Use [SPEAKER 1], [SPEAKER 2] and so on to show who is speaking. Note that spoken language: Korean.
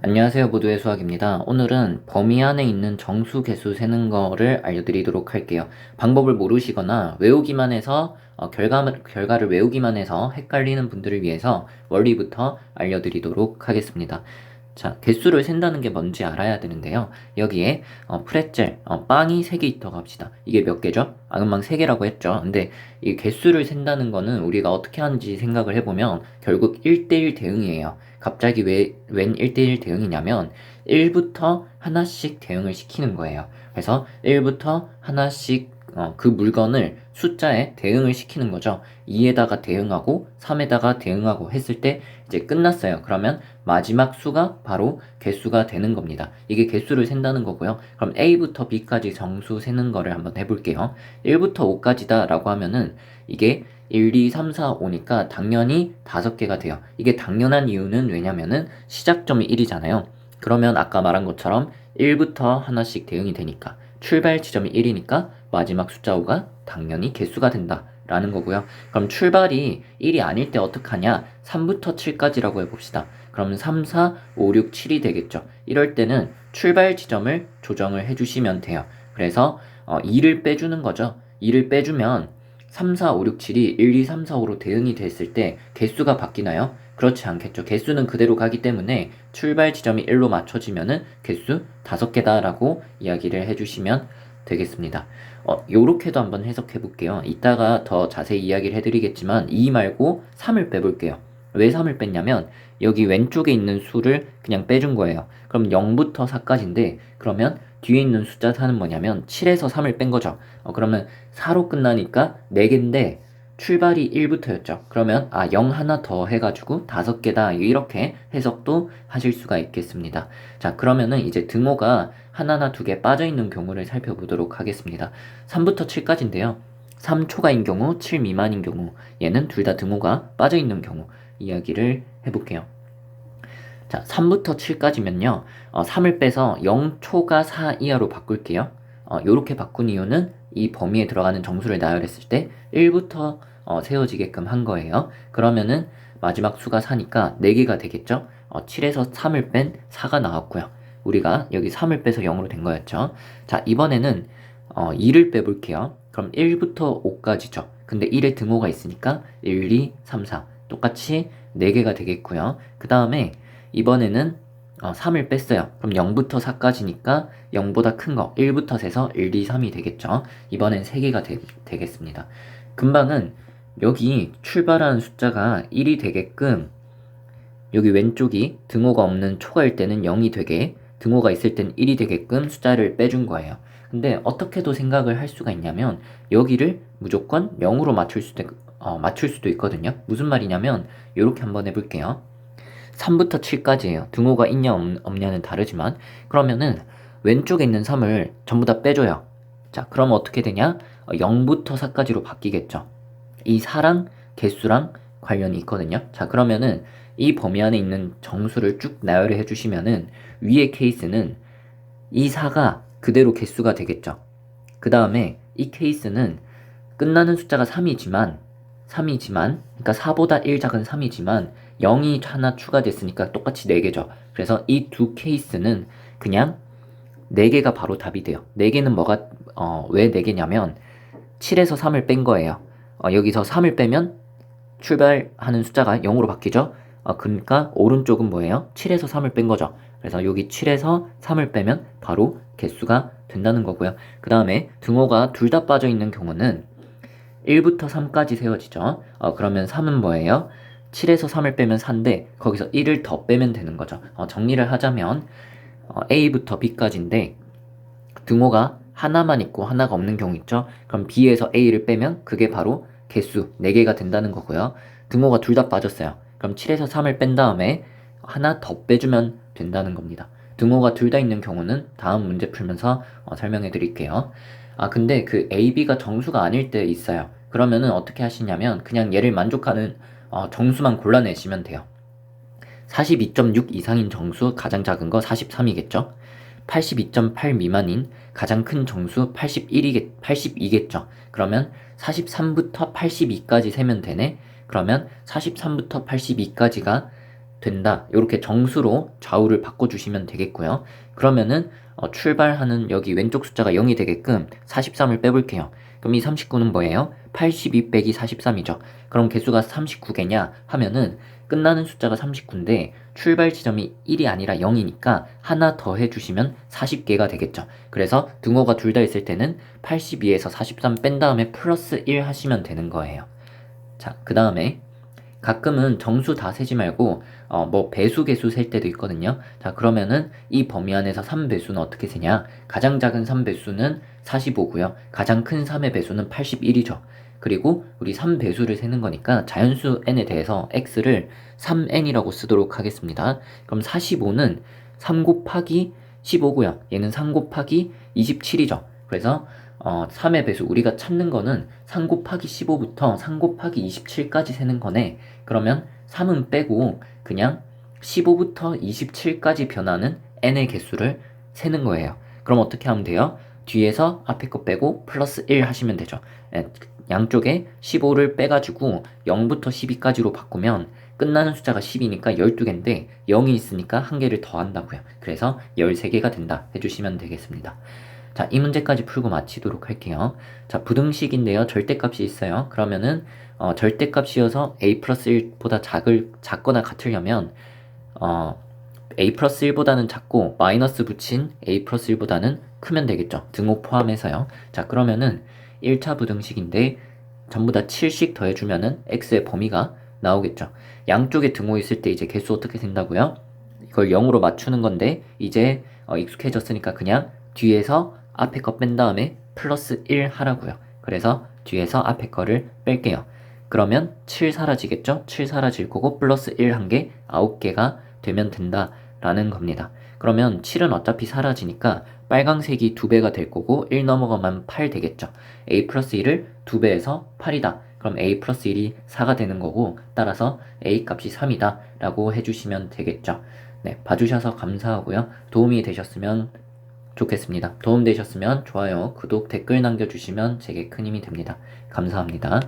[SPEAKER 1] 안녕하세요. 모두의 수학입니다. 오늘은 범위 안에 있는 정수 개수 세는 거를 알려드리도록 할게요. 방법을 모르시거나 외우기만 해서 결과를 외우기만 해서 헷갈리는 분들을 위해서 원리부터 알려드리도록 하겠습니다. 자, 개수를 센다는 게 뭔지 알아야 되는데요. 여기에 프레첼, 빵이 3개 있다고 합시다. 이게 몇 개죠? 금방 3개라고 했죠. 근데 이 개수를 센다는 거는 우리가 어떻게 하는지 생각을 해보면 결국 1대1 대응이에요. 갑자기 웬 1대1 대응이냐면 1부터 하나씩 대응을 시키는 거예요. 그래서 1부터 하나씩 그 물건을 숫자에 대응을 시키는 거죠. 2에다가 대응하고 3에다가 대응하고 했을 때 이제 끝났어요. 그러면 마지막 수가 바로 개수가 되는 겁니다. 이게 개수를 센다는 거고요. 그럼 A부터 B까지 정수 세는 거를 한번 해볼게요. 1부터 5까지다 라고 하면은 이게 1, 2, 3, 4, 5니까 당연히 5개가 돼요. 이게 당연한 이유는 왜냐면은 시작점이 1이잖아요. 그러면 아까 말한 것처럼 1부터 하나씩 대응이 되니까 출발 지점이 1이니까 마지막 숫자 5가 당연히 개수가 된다 라는 거고요. 그럼 출발이 1이 아닐 때 어떡하냐? 3부터 7까지라고 해봅시다. 그러면 3, 4, 5, 6, 7이 되겠죠. 이럴 때는 출발 지점을 조정을 해주시면 돼요. 그래서 2를 빼주는 거죠. 2를 빼주면 3, 4, 5, 6, 7이 1, 2, 3, 4, 5로 대응이 됐을 때 개수가 바뀌나요? 그렇지 않겠죠. 개수는 그대로 가기 때문에 출발 지점이 1로 맞춰지면은 개수 5개다 라고 이야기를 해주시면 되겠습니다. 요렇게도 한번 해석해 볼게요. 이따가 더 자세히 이야기를 해드리겠지만 2 말고 3을 빼볼게요. 왜 3을 뺐냐면 여기 왼쪽에 있는 수를 그냥 빼준 거예요. 그럼 0부터 4까지인데 그러면 뒤에 있는 숫자 4는 뭐냐면 7에서 3을 뺀 거죠. 그러면 4로 끝나니까 4개인데 출발이 1부터였죠. 그러면 0 하나 더 해가지고 5개다 이렇게 해석도 하실 수가 있겠습니다. 자, 그러면은 이제 등호가 하나나 2개 빠져있는 경우를 살펴보도록 하겠습니다. 3부터 7까지인데요. 3 초가인 경우, 7 미만인 경우, 얘는 둘 다 등호가 빠져있는 경우 이야기를 해볼게요. 자, 3부터 7까지면요. 3을 빼서 0초가 4 이하로 바꿀게요. 요렇게 바꾼 이유는 이 범위에 들어가는 정수를 나열했을 때 1부터 세워지게끔 한 거예요. 그러면은 마지막 수가 4니까 4개가 되겠죠? 7에서 3을 뺀 4가 나왔고요. 우리가 여기 3을 빼서 0으로 된 거였죠. 자, 이번에는 2를 빼볼게요. 그럼 1부터 5까지죠. 근데 1에 등호가 있으니까 1, 2, 3, 4 똑같이 4개가 되겠고요. 그 다음에 이번에는 3을 뺐어요. 그럼 0부터 4까지니까 0보다 큰 거 1부터 세서 1, 2, 3이 되겠죠. 이번엔 3개가 되겠습니다. 금방은 여기 출발하는 숫자가 1이 되게끔 여기 왼쪽이 등호가 없는 초가일 때는 0이 되게 등호가 있을 땐 1이 되게끔 숫자를 빼준 거예요. 근데 어떻게도 생각을 할 수가 있냐면 여기를 무조건 0으로 맞출 수도 있거든요. 무슨 말이냐면 이렇게 한번 해볼게요. 3부터 7까지예요. 등호가 있냐 없냐는 다르지만 그러면은 왼쪽에 있는 3을 전부 다 빼줘요. 자, 그럼 어떻게 되냐? 0부터 4까지로 바뀌겠죠. 이 4랑 개수랑 관련이 있거든요. 자, 그러면은 이 범위 안에 있는 정수를 쭉 나열을 해주시면은 위의 케이스는 이 4가 그대로 개수가 되겠죠. 그 다음에 이 케이스는 끝나는 숫자가 3이지만 그러니까 4보다 1 작은 3이지만 0이 하나 추가됐으니까 똑같이 4개죠. 그래서 이 두 케이스는 그냥 4개가 바로 답이 돼요. 4개는 왜 4개냐면 7에서 3을 뺀 거예요. 여기서 3을 빼면 출발하는 숫자가 0으로 바뀌죠. 그러니까 오른쪽은 뭐예요? 7에서 3을 뺀 거죠. 그래서 여기 7에서 3을 빼면 바로 개수가 된다는 거고요. 그 다음에 등호가 둘 다 빠져 있는 경우는 1부터 3까지 세워지죠. 그러면 3은 뭐예요? 7에서 3을 빼면 4인데 거기서 1을 더 빼면 되는 거죠. 정리를 하자면 A부터 B까지인데 등호가 하나만 있고 하나가 없는 경우 있죠. 그럼 B에서 A를 빼면 그게 바로 개수 4개가 된다는 거고요. 등호가 둘 다 빠졌어요. 그럼 7에서 3을 뺀 다음에 하나 더 빼주면 된다는 겁니다. 등호가 둘 다 있는 경우는 다음 문제 풀면서 설명해 드릴게요. 근데 그 A, B가 정수가 아닐 때 있어요. 그러면은 어떻게 하시냐면 그냥 얘를 만족하는 정수만 골라내시면 돼요. 42.6 이상인 정수 가장 작은 거 43이겠죠? 82.8 미만인 가장 큰 정수 82겠죠? 그러면 43부터 82까지 세면 되네? 그러면 43부터 82까지가 된다. 이렇게 정수로 좌우를 바꿔주시면 되겠고요. 그러면은 출발하는 여기 왼쪽 숫자가 0이 되게끔 43을 빼볼게요. 그럼 이 39는 뭐예요? 82 빼기 43이죠. 그럼 개수가 39개냐 하면은 끝나는 숫자가 39인데 출발 지점이 1이 아니라 0이니까 하나 더 해주시면 40개가 되겠죠. 그래서 등호가 둘 다 있을 때는 82에서 43 뺀 다음에 플러스 1 하시면 되는 거예요. 자, 그 다음에 가끔은 정수 다 세지 말고 뭐 배수 개수 셀 때도 있거든요. 자, 그러면은 이 범위 안에서 3배수는 어떻게 세냐? 가장 작은 3배수는 45고요. 가장 큰 3의 배수는 81이죠. 그리고 우리 3배수를 세는 거니까 자연수 n에 대해서 x를 3n이라고 쓰도록 하겠습니다. 그럼 45는 3 곱하기 15고요. 얘는 3 곱하기 27이죠. 그래서 3의 배수 우리가 찾는 거는 3 곱하기 15부터 3 곱하기 27까지 세는 거네. 그러면 3은 빼고 그냥 15부터 27까지 변하는 n의 개수를 세는 거예요. 그럼 어떻게 하면 돼요? 뒤에서 앞에 거 빼고 플러스 1 하시면 되죠. 양쪽에 15를 빼가지고 0부터 12까지로 바꾸면 끝나는 숫자가 10이니까 12개인데 0이 있으니까 한 개를 더 한다고요. 그래서 13개가 된다 해주시면 되겠습니다. 자, 이 문제까지 풀고 마치도록 할게요. 자, 부등식인데요. 절대값이 있어요. 그러면은 절대값이어서 a 플러스 1보다 작거나 같으려면 a 플러스 1보다는 작고 마이너스 붙인 a 플러스 1보다는 크면 되겠죠. 등호 포함해서요. 자, 그러면은 1차 부등식인데 전부 다 7씩 더해주면은 x의 범위가 나오겠죠. 양쪽에 등호 있을 때 이제 개수 어떻게 된다고요? 이걸 0으로 맞추는 건데 이제 익숙해졌으니까 그냥 뒤에서 앞에 거 뺀 다음에 플러스 1 하라고요. 그래서 뒤에서 앞에 거를 뺄게요. 그러면 7 사라지겠죠? 7 사라질 거고 플러스 1 한 개 9개가 되면 된다라는 겁니다. 그러면 7은 어차피 사라지니까 빨강색이 2배가 될 거고 1 넘어가면 8 되겠죠. a 플러스 1을 2배에서 8이다. 그럼 a 플러스 1이 4가 되는 거고 따라서 a 값이 3이다 라고 해주시면 되겠죠. 네, 봐주셔서 감사하고요. 도움이 되셨으면 좋겠습니다. 도움 되셨으면 좋아요, 구독, 댓글 남겨주시면 제게 큰 힘이 됩니다. 감사합니다.